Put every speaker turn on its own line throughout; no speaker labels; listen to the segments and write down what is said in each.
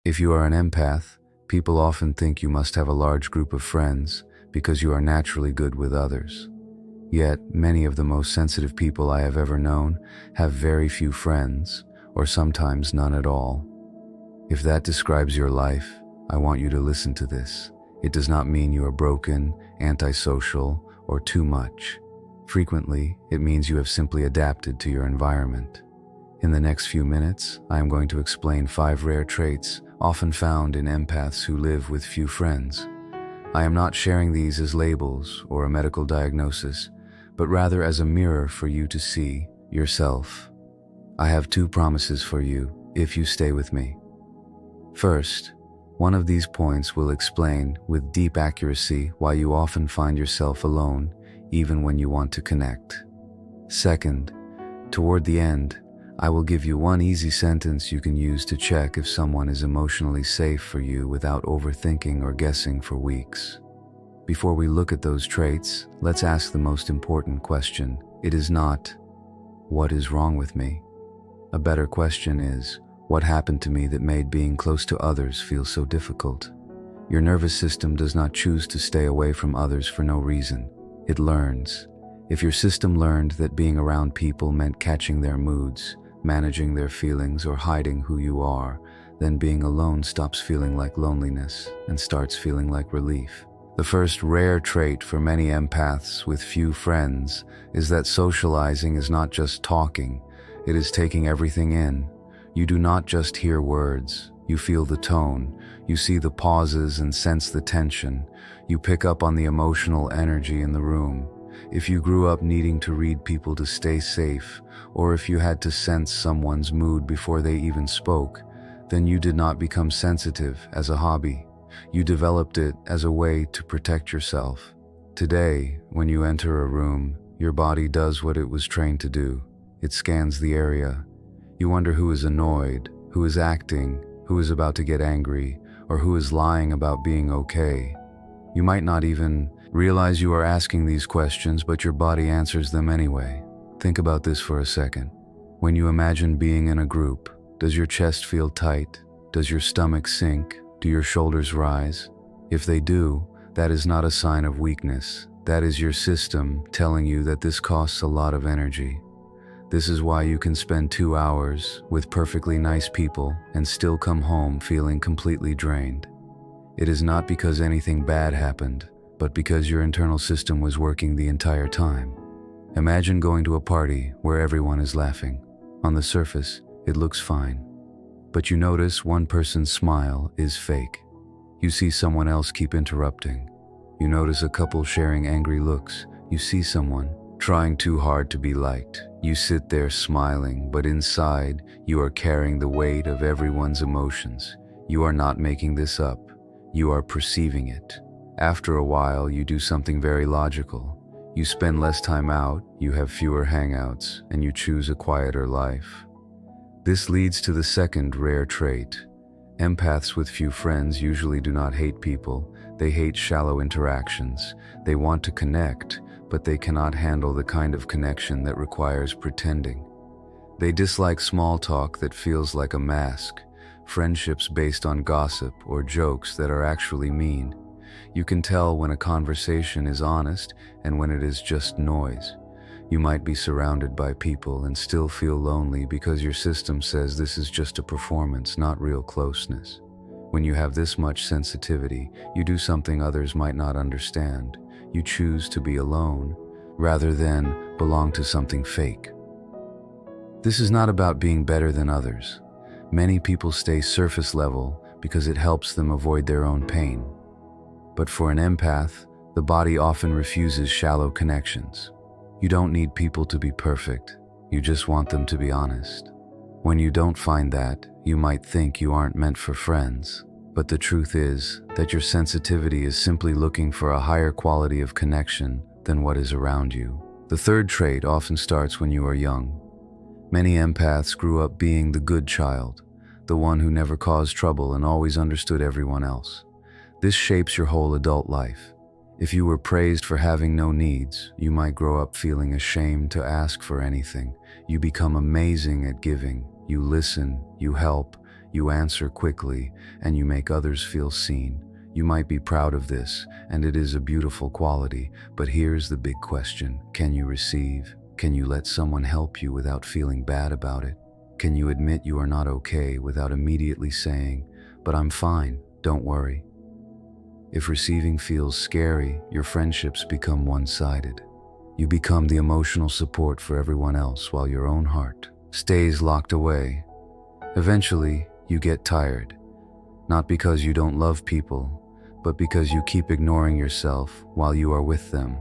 If you are an empath, people often think you must have a large group of friends because you are naturally good with others. Yet, many of the most sensitive people I have ever known have very few friends, or sometimes none at all. If that describes your life, I want you to listen to this. It does not mean you are broken, antisocial, or too much. Frequently, it means you have simply adapted to your environment. In the next few minutes, I am going to explain 5 rare traits often found in empaths who live with few friends. I am not sharing these as labels or a medical diagnosis, but rather as a mirror for you to see yourself. I have 2 promises for you if you stay with me. First, one of these points will explain with deep accuracy why you often find yourself alone even when you want to connect. Second, toward the end, I will give you one easy sentence you can use to check if someone is emotionally safe for you without overthinking or guessing for weeks. Before we look at those traits, let's ask the most important question. It is not, what is wrong with me? A better question is, what happened to me that made being close to others feel so difficult? Your nervous system does not choose to stay away from others for no reason. It learns. If your system learned that being around people meant catching their moods, managing their feelings, or hiding who you are, then being alone stops feeling like loneliness and starts feeling like relief. The first rare trait for many empaths with few friends is that socializing is not just talking, it is taking everything in. You do not just hear words, you feel the tone, you see the pauses and sense the tension, you pick up on the emotional energy in the room. If you grew up needing to read people to stay safe, or if you had to sense someone's mood before they even spoke, then you did not become sensitive as a hobby. You developed it as a way to protect yourself. Today, when you enter a room, your body does what it was trained to do. It scans the area. You wonder who is annoyed, who is acting, who is about to get angry, or who is lying about being okay. You might not even realize you are asking these questions, but your body answers them anyway. Think about this for a second. When you imagine being in a group, does your chest feel tight? Does your stomach sink? Do your shoulders rise? If they do, that is not a sign of weakness. That is your system telling you that this costs a lot of energy. This is why you can spend 2 hours with perfectly nice people and still come home feeling completely drained. It is not because anything bad happened, but because your internal system was working the entire time. Imagine going to a party where everyone is laughing. On the surface, it looks fine. But you notice one person's smile is fake. You see someone else keep interrupting. You notice a couple sharing angry looks. You see someone trying too hard to be liked. You sit there smiling, but inside, you are carrying the weight of everyone's emotions. You are not making this up. You are perceiving it. After a while, you do something very logical. You spend less time out, you have fewer hangouts, and you choose a quieter life. This leads to the second rare trait. Empaths with few friends usually do not hate people. They hate shallow interactions. They want to connect, but they cannot handle the kind of connection that requires pretending. They dislike small talk that feels like a mask, friendships based on gossip or jokes that are actually mean. You can tell when a conversation is honest and when it is just noise. You might be surrounded by people and still feel lonely because your system says this is just a performance, not real closeness. When you have this much sensitivity, you do something others might not understand. You choose to be alone rather than belong to something fake. This is not about being better than others. Many people stay surface level because it helps them avoid their own pain. But for an empath, the body often refuses shallow connections. You don't need people to be perfect. You just want them to be honest. When you don't find that, you might think you aren't meant for friends. But the truth is that your sensitivity is simply looking for a higher quality of connection than what is around you. The third trait often starts when you are young. Many empaths grew up being the good child, the one who never caused trouble and always understood everyone else. This shapes your whole adult life. If you were praised for having no needs, you might grow up feeling ashamed to ask for anything. You become amazing at giving. You listen, you help, you answer quickly, and you make others feel seen. You might be proud of this, and it is a beautiful quality, but here's the big question. Can you receive? Can you let someone help you without feeling bad about it? Can you admit you are not okay without immediately saying, "But I'm fine, don't worry"? If receiving feels scary, your friendships become one-sided. You become the emotional support for everyone else while your own heart stays locked away. Eventually, you get tired, not because you don't love people, but because you keep ignoring yourself while you are with them.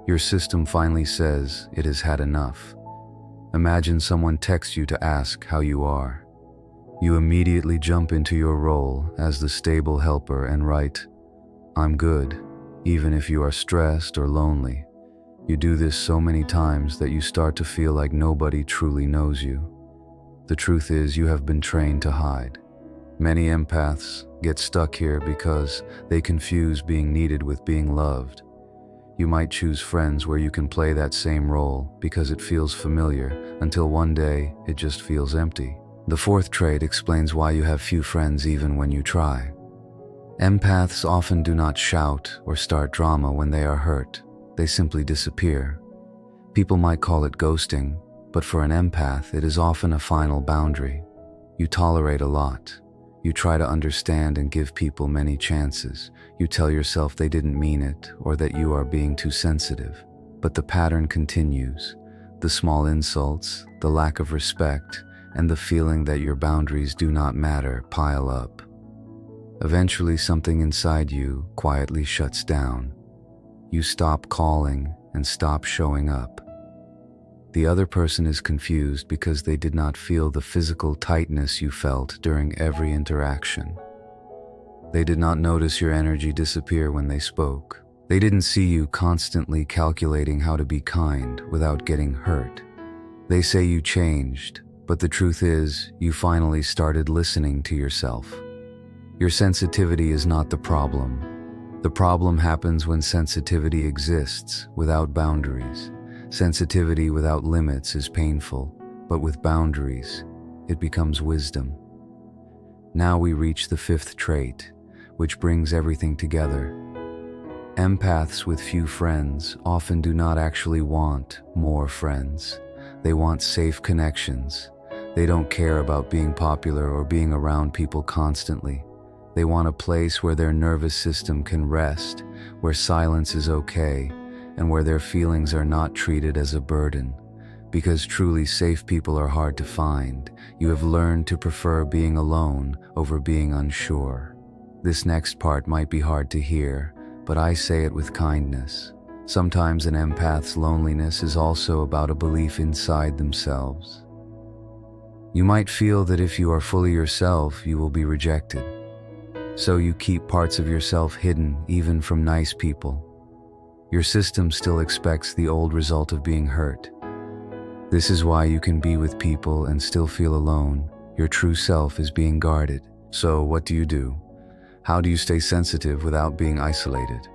Your system finally says it has had enough. Imagine someone texts you to ask how you are. You immediately jump into your role as the stable helper and write, "I'm good," even if you are stressed or lonely. You do this so many times that you start to feel like nobody truly knows you. The truth is, you have been trained to hide. Many empaths get stuck here because they confuse being needed with being loved. You might choose friends where you can play that same role because it feels familiar, until one day it just feels empty. The fourth trait explains why you have few friends even when you try. Empaths often do not shout or start drama when they are hurt. They simply disappear. People might call it ghosting, but for an empath, it is often a final boundary. You tolerate a lot. You try to understand and give people many chances. You tell yourself they didn't mean it or that you are being too sensitive. But the pattern continues. The small insults, the lack of respect, and the feeling that your boundaries do not matter pile up. Eventually, something inside you quietly shuts down. You stop calling and stop showing up. The other person is confused because they did not feel the physical tightness you felt during every interaction. They did not notice your energy disappear when they spoke. They didn't see you constantly calculating how to be kind without getting hurt. They say you changed, but the truth is, you finally started listening to yourself. Your sensitivity is not the problem. The problem happens when sensitivity exists without boundaries. Sensitivity without limits is painful, but with boundaries, it becomes wisdom. Now we reach the fifth trait, which brings everything together. Empaths with few friends often do not actually want more friends. They want safe connections. They don't care about being popular or being around people constantly. They want a place where their nervous system can rest, where silence is okay, and where their feelings are not treated as a burden. Because truly safe people are hard to find, you have learned to prefer being alone over being unsure. This next part might be hard to hear, but I say it with kindness. Sometimes an empath's loneliness is also about a belief inside themselves. You might feel that if you are fully yourself, you will be rejected. So you keep parts of yourself hidden, even from nice people. Your system still expects the old result of being hurt. This is why you can be with people and still feel alone. Your true self is being guarded. So what do? How do you stay sensitive without being isolated?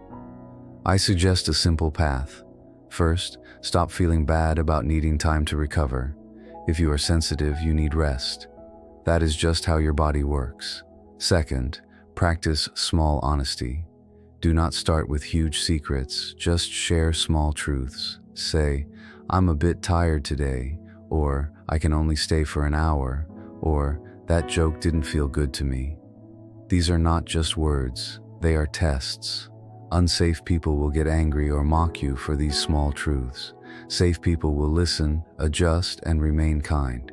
I suggest a simple path. First, stop feeling bad about needing time to recover. If you are sensitive, you need rest. That is just how your body works. Second, practice small honesty. Do not start with huge secrets, just share small truths. Say, "I'm a bit tired today," or "I can only stay for an hour," or "That joke didn't feel good to me." These are not just words, they are tests. Unsafe people will get angry or mock you for these small truths. Safe people will listen, adjust, and remain kind.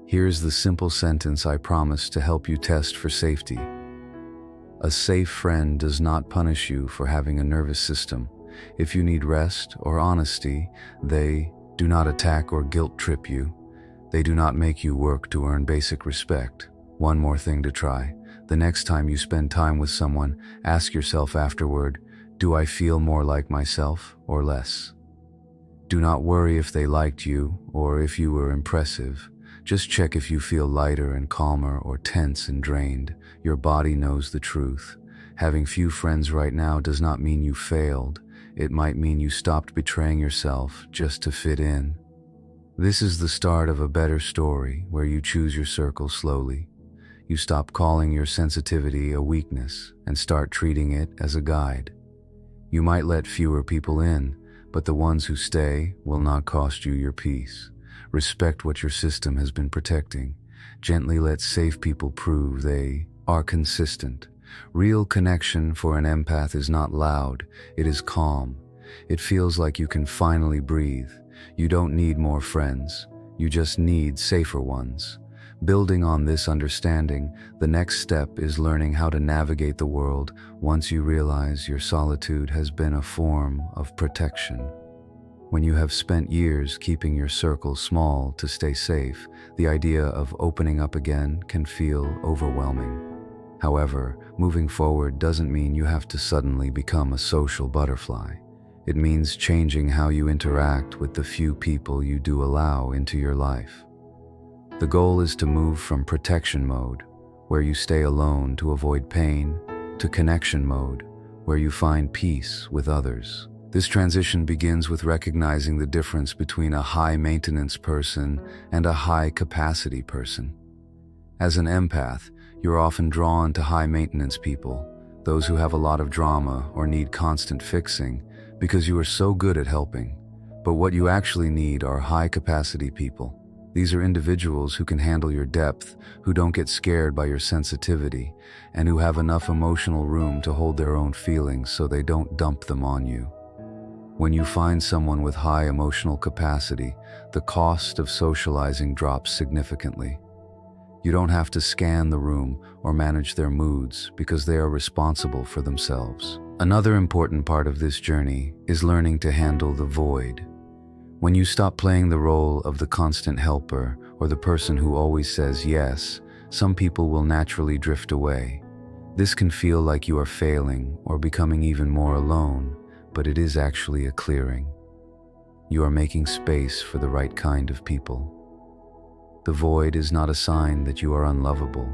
Here's the simple sentence I promise to help you test for safety. A safe friend does not punish you for having a nervous system. If you need rest or honesty, they do not attack or guilt trip you. They do not make you work to earn basic respect. One more thing to try. The next time you spend time with someone, ask yourself afterward, do I feel more like myself or less? Do not worry if they liked you or if you were impressive. Just check if you feel lighter and calmer or tense and drained. Your body knows the truth. Having few friends right now does not mean you failed. It might mean you stopped betraying yourself just to fit in. This is the start of a better story where you choose your circle slowly. you stop calling your sensitivity a weakness and start treating it as a guide. You might let fewer people in, but the ones who stay will not cost you your peace. Respect what your system has been protecting. Gently let safe people prove they are consistent. Real connection for an empath is not loud, it is calm. It feels like you can finally breathe. You don't need more friends, you just need safer ones. Building on this understanding, the next step is learning how to navigate the world once you realize your solitude has been a form of protection. When you have spent years keeping your circle small to stay safe, the idea of opening up again can feel overwhelming. However, moving forward doesn't mean you have to suddenly become a social butterfly. It means changing how you interact with the few people you do allow into your life. The goal is to move from protection mode, where you stay alone to avoid pain, to connection mode, where you find peace with others. This transition begins with recognizing the difference between a high-maintenance person and a high-capacity person. As an empath, you're often drawn to high-maintenance people, those who have a lot of drama or need constant fixing, because you are so good at helping. But what you actually need are high-capacity people. These are individuals who can handle your depth, who don't get scared by your sensitivity, and who have enough emotional room to hold their own feelings so they don't dump them on you. When you find someone with high emotional capacity, the cost of socializing drops significantly. You don't have to scan the room or manage their moods because they are responsible for themselves. Another important part of this journey is learning to handle the void. When you stop playing the role of the constant helper or the person who always says yes, some people will naturally drift away. This can feel like you are failing or becoming even more alone, but it is actually a clearing. You are making space for the right kind of people. The void is not a sign that you are unlovable.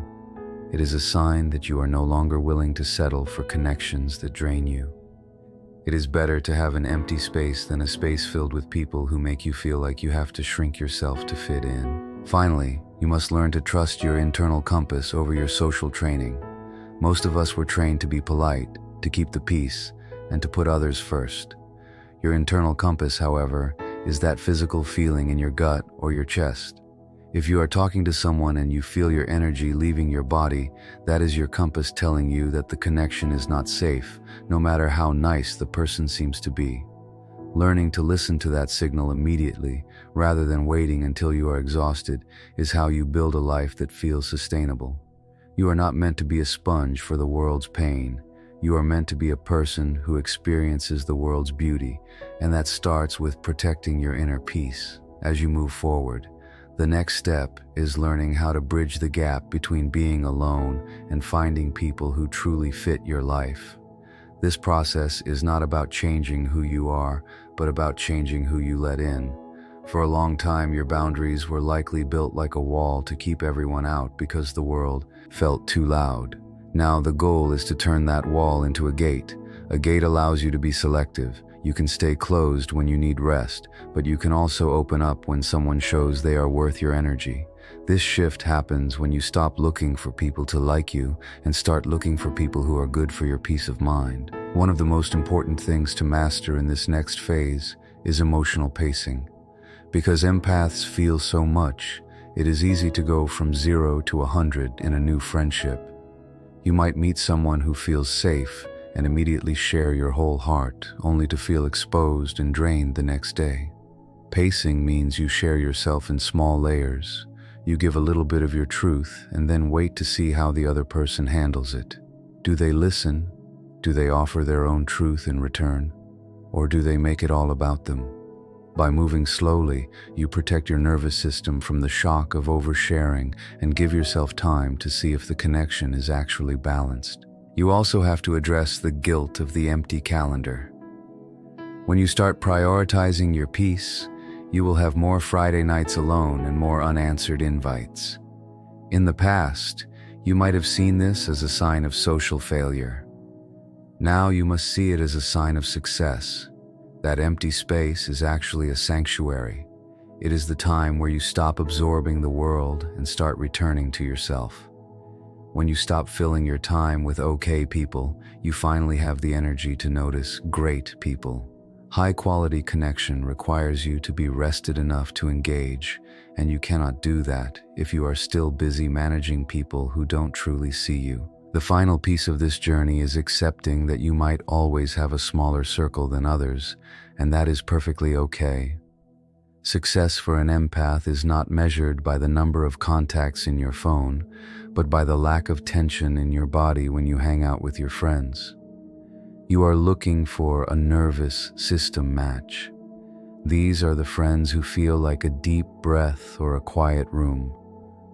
It is a sign that you are no longer willing to settle for connections that drain you. It is better to have an empty space than a space filled with people who make you feel like you have to shrink yourself to fit in. Finally, you must learn to trust your internal compass over your social training. Most of us were trained to be polite, to keep the peace, and to put others first. Your internal compass, however, is that physical feeling in your gut or your chest. If you are talking to someone and you feel your energy leaving your body, that is your compass telling you that the connection is not safe, no matter how nice the person seems to be. Learning to listen to that signal immediately, rather than waiting until you are exhausted, is how you build a life that feels sustainable. You are not meant to be a sponge for the world's pain. You are meant to be a person who experiences the world's beauty, and that starts with protecting your inner peace. As you move forward, the next step is learning how to bridge the gap between being alone and finding people who truly fit your life. This process is not about changing who you are, but about changing who you let in. For a long time, your boundaries were likely built like a wall to keep everyone out because the world felt too loud. Now the goal is to turn that wall into a gate. A gate allows you to be selective. You can stay closed when you need rest, but you can also open up when someone shows they are worth your energy. This shift happens when you stop looking for people to like you and start looking for people who are good for your peace of mind. One of the most important things to master in this next phase is emotional pacing. Because empaths feel so much, it is easy to go from 0 to 100 in a new friendship. You might meet someone who feels safe and immediately share your whole heart, only to feel exposed and drained the next day. Pacing means you share yourself in small layers. You give a little bit of your truth and then wait to see how the other person handles it. Do they listen? Do they offer their own truth in return? Or do they make it all about them? By moving slowly, you protect your nervous system from the shock of oversharing and give yourself time to see if the connection is actually balanced. You also have to address the guilt of the empty calendar. When you start prioritizing your peace, you will have more Friday nights alone and more unanswered invites. In the past, you might have seen this as a sign of social failure. Now you must see it as a sign of success. That empty space is actually a sanctuary. It is the time where you stop absorbing the world and start returning to yourself. When you stop filling your time with okay people, you finally have the energy to notice great people. High-quality connection requires you to be rested enough to engage, and you cannot do that if you are still busy managing people who don't truly see you. The final piece of this journey is accepting that you might always have a smaller circle than others, and that is perfectly okay. Success for an empath is not measured by the number of contacts in your phone, but by the lack of tension in your body when you hang out with your friends. You are looking for a nervous system match. These are the friends who feel like a deep breath or a quiet room.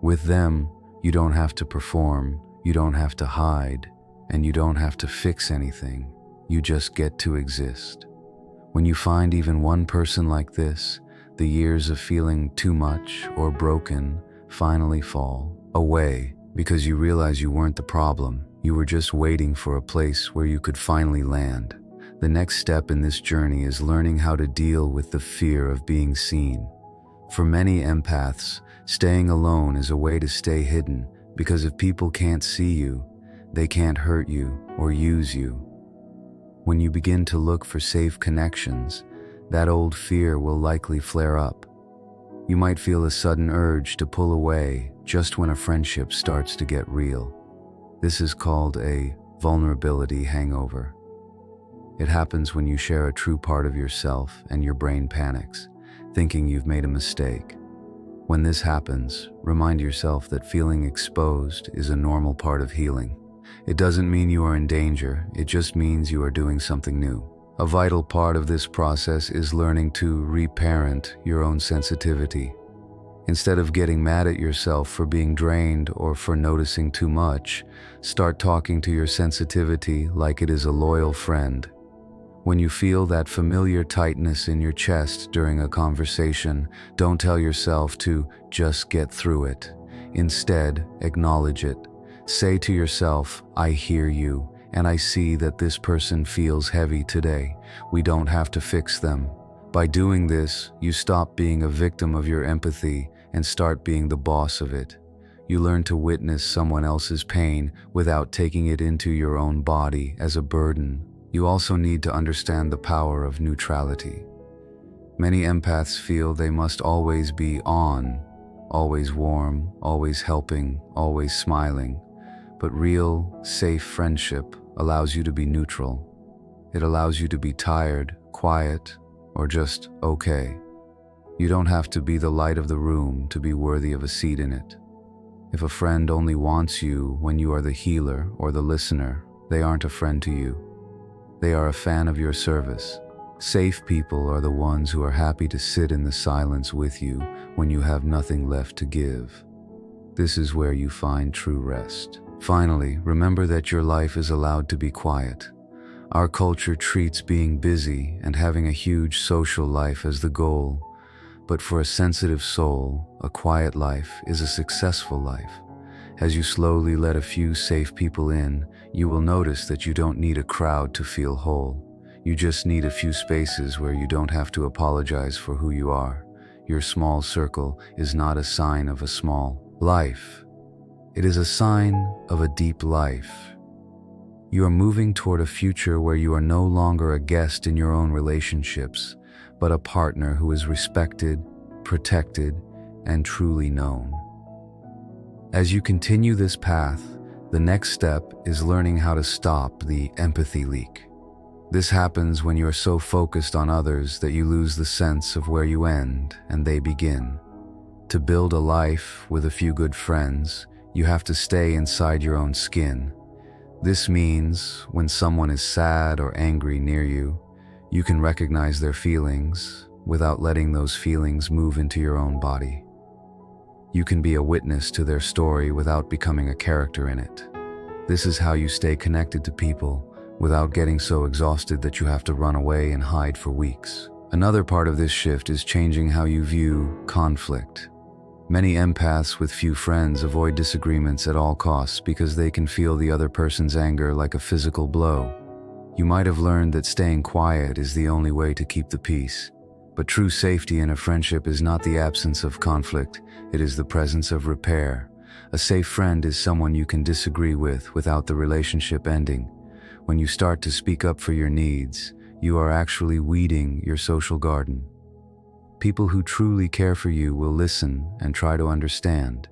With them, you don't have to perform, you don't have to hide, and you don't have to fix anything. You just get to exist. When you find even one person like this, the years of feeling too much or broken finally fall away because you realize you weren't the problem. You were just waiting for a place where you could finally land. The next step in this journey is learning how to deal with the fear of being seen. For many empaths, staying alone is a way to stay hidden because if people can't see you, they can't hurt you or use you. When you begin to look for safe connections, that old fear will likely flare up. You might feel a sudden urge to pull away just when a friendship starts to get real. This is called a vulnerability hangover. It happens when you share a true part of yourself and your brain panics, thinking you've made a mistake. When this happens, remind yourself that feeling exposed is a normal part of healing. It doesn't mean you are in danger, it just means you are doing something new. A vital part of this process is learning to reparent your own sensitivity. Instead of getting mad at yourself for being drained or for noticing too much, start talking to your sensitivity like it is a loyal friend. When you feel that familiar tightness in your chest during a conversation, don't tell yourself to just get through it. Instead, acknowledge it. Say to yourself, I hear you, and I see that this person feels heavy today. We don't have to fix them. By doing this, you stop being a victim of your empathy and start being the boss of it. You learn to witness someone else's pain without taking it into your own body as a burden. You also need to understand the power of neutrality. Many empaths feel they must always be on, always warm, always helping, always smiling. But real, safe friendship allows you to be neutral. It allows you to be tired, quiet, or just okay. You don't have to be the light of the room to be worthy of a seat in it. If a friend only wants you when you are the healer or the listener, they aren't a friend to you. They are a fan of your service. Safe people are the ones who are happy to sit in the silence with you when you have nothing left to give. This is where you find true rest. Finally, remember that your life is allowed to be quiet. Our culture treats being busy and having a huge social life as the goal. But for a sensitive soul, a quiet life is a successful life. As you slowly let a few safe people in, you will notice that you don't need a crowd to feel whole. You just need a few spaces where you don't have to apologize for who you are. Your small circle is not a sign of a small life. It is a sign of a deep life. You are moving toward a future where you are no longer a guest in your own relationships, but a partner who is respected, protected, and truly known. As you continue this path, the next step is learning how to stop the empathy leak. This happens when you are so focused on others that you lose the sense of where you end and they begin. To build a life with a few good friends, you have to stay inside your own skin. This means when someone is sad or angry near you, you can recognize their feelings without letting those feelings move into your own body. You can be a witness to their story without becoming a character in it. This is how you stay connected to people without getting so exhausted that you have to run away and hide for weeks. Another part of this shift is changing how you view conflict. Many empaths with few friends avoid disagreements at all costs because they can feel the other person's anger like a physical blow. You might have learned that staying quiet is the only way to keep the peace. But true safety in a friendship is not the absence of conflict, it is the presence of repair. A safe friend is someone you can disagree with without the relationship ending. When you start to speak up for your needs, you are actually weeding your social garden. People who truly care for you will listen and try to understand.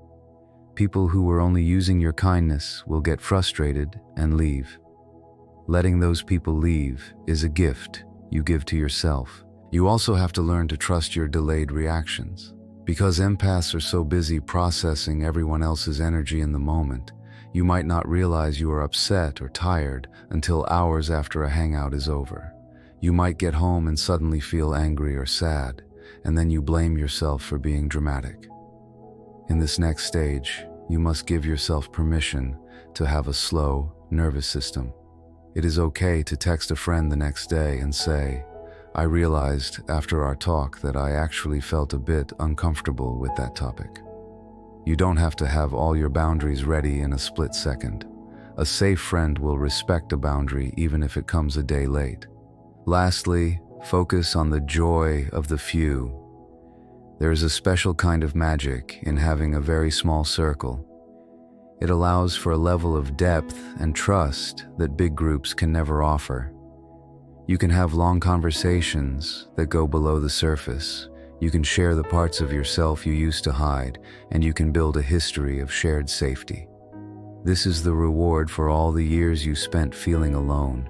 People who are only using your kindness will get frustrated and leave. Letting those people leave is a gift you give to yourself. You also have to learn to trust your delayed reactions. Because empaths are so busy processing everyone else's energy in the moment, you might not realize you are upset or tired until hours after a hangout is over. You might get home and suddenly feel angry or sad, and then you blame yourself for being dramatic. In this next stage, you must give yourself permission to have a slow, nervous system. It is okay to text a friend the next day and say, "I realized after our talk that I actually felt a bit uncomfortable with that topic." You don't have to have all your boundaries ready in a split second. A safe friend will respect a boundary even if it comes a day late. Lastly, focus on the joy of the few. There is a special kind of magic in having a very small circle. It allows for a level of depth and trust that big groups can never offer. You can have long conversations that go below the surface. You can share the parts of yourself you used to hide, and you can build a history of shared safety. This is the reward for all the years you spent feeling alone.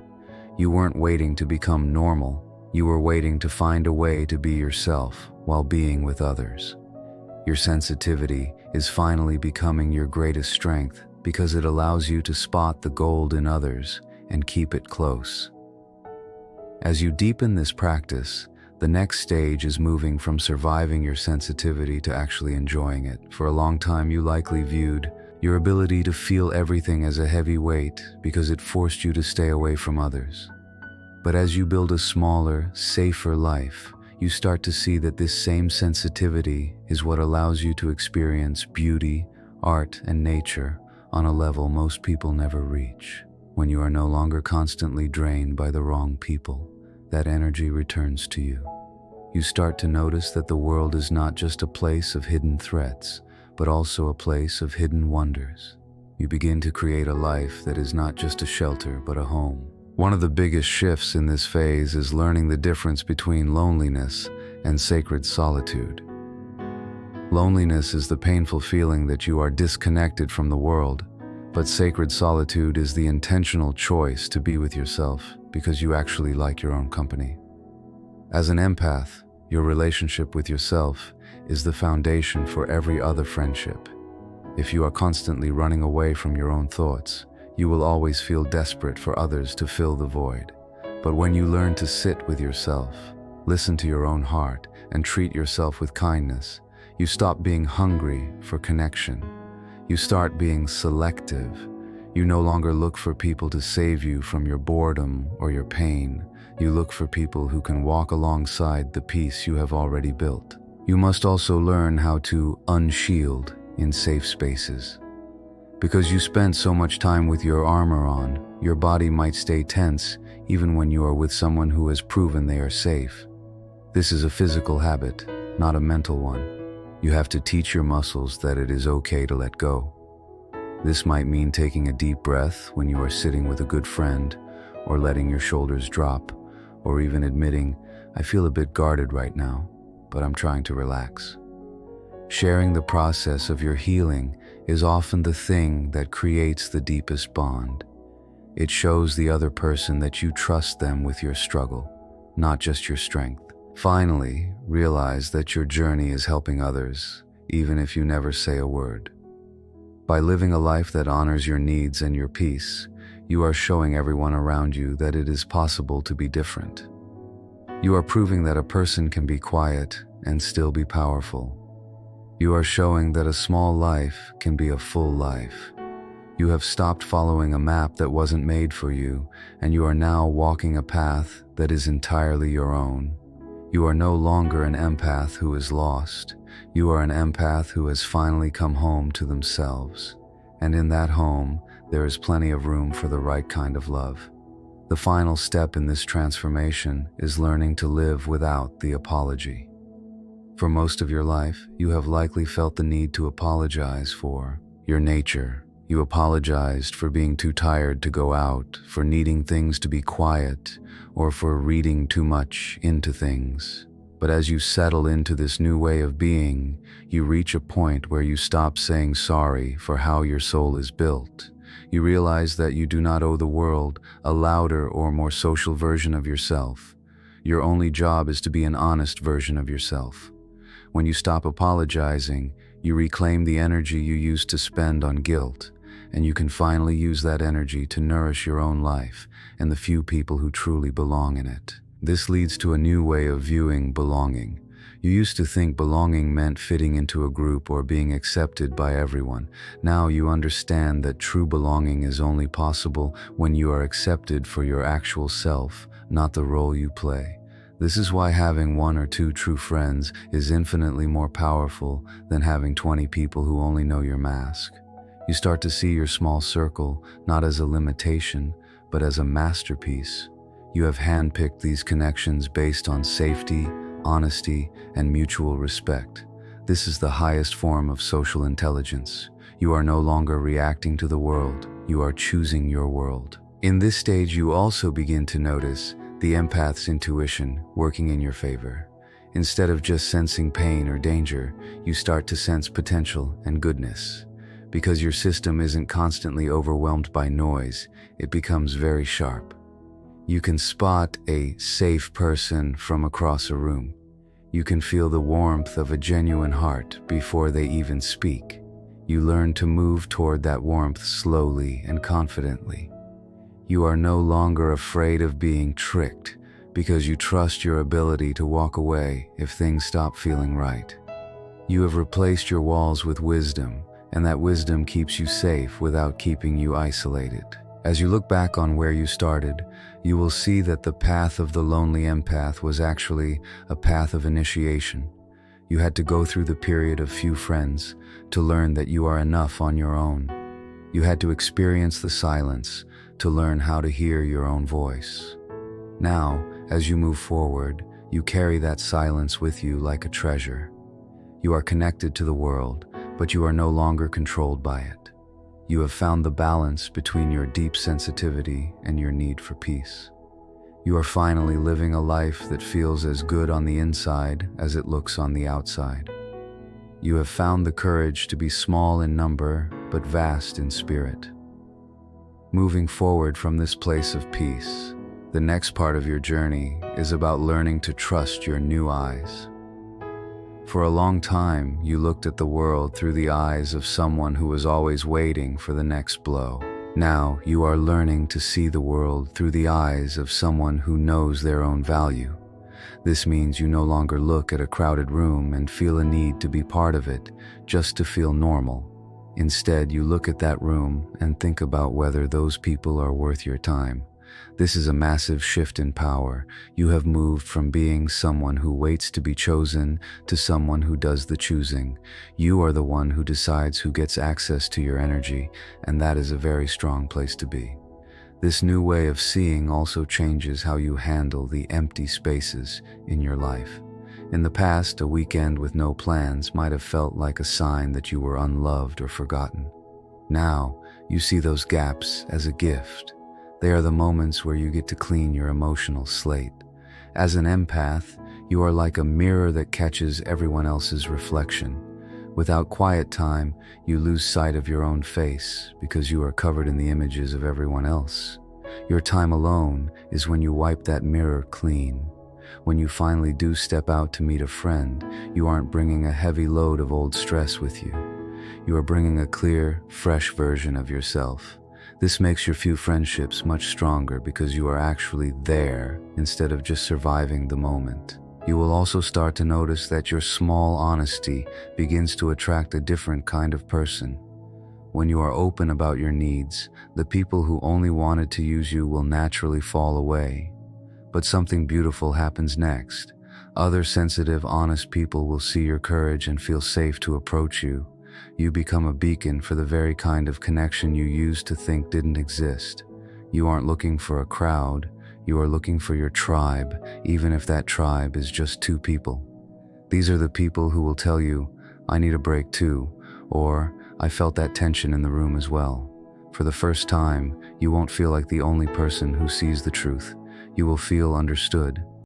You weren't waiting to become normal. You were waiting to find a way to be yourself while being with others. Your sensitivity is finally becoming your greatest strength because it allows you to spot the gold in others and keep it close. As you deepen this practice, the next stage is moving from surviving your sensitivity to actually enjoying it. For a long time, you likely viewed your ability to feel everything as a heavy weight because it forced you to stay away from others. But as you build a smaller, safer life, you start to see that this same sensitivity is what allows you to experience beauty, art, and nature on a level most people never reach. When you are no longer constantly drained by the wrong people, that energy returns to you. You start to notice that the world is not just a place of hidden threats, but also a place of hidden wonders. You begin to create a life that is not just a shelter, but a home. One of the biggest shifts in this phase is learning the difference between loneliness and sacred solitude. Loneliness is the painful feeling that you are disconnected from the world, but sacred solitude is the intentional choice to be with yourself because you actually like your own company. As an empath, your relationship with yourself is the foundation for every other friendship. If you are constantly running away from your own thoughts, you will always feel desperate for others to fill the void. But when you learn to sit with yourself, listen to your own heart, and treat yourself with kindness, you stop being hungry for connection. You start being selective. You no longer look for people to save you from your boredom or your pain. You look for people who can walk alongside the peace you have already built. You must also learn how to unshield in safe spaces. Because you spent so much time with your armor on, your body might stay tense even when you are with someone who has proven they are safe. This is a physical habit, not a mental one. You have to teach your muscles that it is okay to let go. This might mean taking a deep breath when you are sitting with a good friend, or letting your shoulders drop, or even admitting, "I feel a bit guarded right now, but I'm trying to relax." Sharing the process of your healing is often the thing that creates the deepest bond. It shows the other person that you trust them with your struggle, not just your strength. Finally, realize that your journey is helping others, even if you never say a word. By living a life that honors your needs and your peace, you are showing everyone around you that it is possible to be different. You are proving that a person can be quiet and still be powerful. You are showing that a small life can be a full life. You have stopped following a map that wasn't made for you, and you are now walking a path that is entirely your own. You are no longer an empath who is lost. You are an empath who has finally come home to themselves. And in that home, there is plenty of room for the right kind of love. The final step in this transformation is learning to live without the apology. For most of your life, you have likely felt the need to apologize for your nature. You apologized for being too tired to go out, for needing things to be quiet, or for reading too much into things. But as you settle into this new way of being, you reach a point where you stop saying sorry for how your soul is built. You realize that you do not owe the world a louder or more social version of yourself. Your only job is to be an honest version of yourself. When you stop apologizing, you reclaim the energy you used to spend on guilt, and you can finally use that energy to nourish your own life and the few people who truly belong in it. This leads to a new way of viewing belonging. You used to think belonging meant fitting into a group or being accepted by everyone. Now you understand that true belonging is only possible when you are accepted for your actual self, not the role you play. This is why having 1 or 2 true friends is infinitely more powerful than having 20 people who only know your mask. You start to see your small circle not as a limitation, but as a masterpiece. You have handpicked these connections based on safety, honesty, and mutual respect. This is the highest form of social intelligence. You are no longer reacting to the world, you are choosing your world. In this stage, you also begin to notice the empath's intuition working in your favor. Instead of just sensing pain or danger, you start to sense potential and goodness. Because your system isn't constantly overwhelmed by noise, it becomes very sharp. You can spot a safe person from across a room. You can feel the warmth of a genuine heart before they even speak. You learn to move toward that warmth slowly and confidently. You are no longer afraid of being tricked because you trust your ability to walk away if things stop feeling right. You have replaced your walls with wisdom, and that wisdom keeps you safe without keeping you isolated. As you look back on where you started, you will see that the path of the lonely empath was actually a path of initiation. You had to go through the period of few friends to learn that you are enough on your own. You had to experience the silence to learn how to hear your own voice. Now, as you move forward, you carry that silence with you like a treasure. You are connected to the world, but you are no longer controlled by it. You have found the balance between your deep sensitivity and your need for peace. You are finally living a life that feels as good on the inside as it looks on the outside. You have found the courage to be small in number, but vast in spirit. Moving forward from this place of peace, the next part of your journey is about learning to trust your new eyes. For a long time, you looked at the world through the eyes of someone who was always waiting for the next blow. Now, you are learning to see the world through the eyes of someone who knows their own value. This means you no longer look at a crowded room and feel a need to be part of it just to feel normal. Instead, you look at that room and think about whether those people are worth your time. This is a massive shift in power. You have moved from being someone who waits to be chosen to someone who does the choosing. You are the one who decides who gets access to your energy, and that is a very strong place to be. This new way of seeing also changes how you handle the empty spaces in your life. In the past, a weekend with no plans might have felt like a sign that you were unloved or forgotten. Now, you see those gaps as a gift. They are the moments where you get to clean your emotional slate. As an empath, you are like a mirror that catches everyone else's reflection. Without quiet time, you lose sight of your own face because you are covered in the images of everyone else. Your time alone is when you wipe that mirror clean. When you finally do step out to meet a friend, you aren't bringing a heavy load of old stress with you. You are bringing a clear, fresh version of yourself. This makes your few friendships much stronger because you are actually there instead of just surviving the moment. You will also start to notice that your small honesty begins to attract a different kind of person. When you are open about your needs, the people who only wanted to use you will naturally fall away. But something beautiful happens next. Other sensitive, honest people will see your courage and feel safe to approach you. You become a beacon for the very kind of connection you used to think didn't exist. You aren't looking for a crowd, you are looking for your tribe, even if that tribe is just 2 people. These are the people who will tell you, "I need a break too," or I felt that tension in the room as well. For the first time, you won't feel like the only person who sees the truth. You will feel understood,